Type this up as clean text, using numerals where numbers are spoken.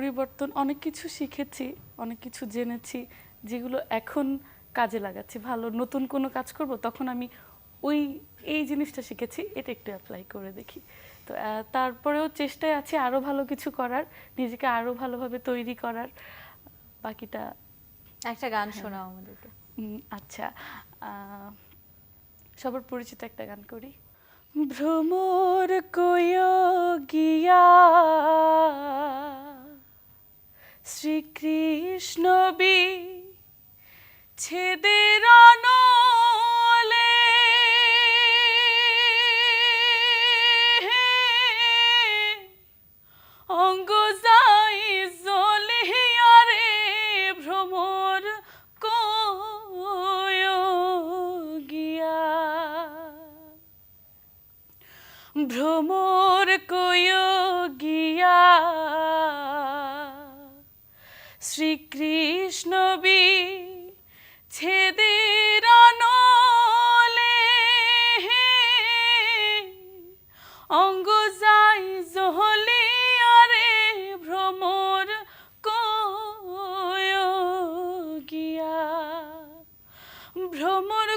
পরিবর্তন, অনেক কিছু শিখেছি, অনেক কিছু জেনেছি, যেগুলো এখন কাজে লাগাচ্ছি। ভালো নতুন কোনো কাজ করব, তখন আমি ওই এই জিনিসটা শিখেছি, এটা একটু অ্যাপ্লাই করে দেখি। তো তারপরেও চেষ্টায় আছি আরও ভালো কিছু করার, নিজেকে আরও ভালোভাবে তৈরি করার। বাকিটা একটা গান শোনাও আমাদেরকে। আচ্ছা, সবার পরিচিত একটা গান করি। ভ্রমর কয় গিয়া শ্রীকৃষ্ণ বি ছেদের নলে অঙ্গ যাই জ্বলিয়া রে ভ্রমর কয় গিয়া। ভ্রমর কয় গিয়া শ্রীকৃষ্ণ বি ছেদের নলে অঙ্গ যাই জ্বলিয়া রে ভ্রমর কয় গিয়া। ভ্রমর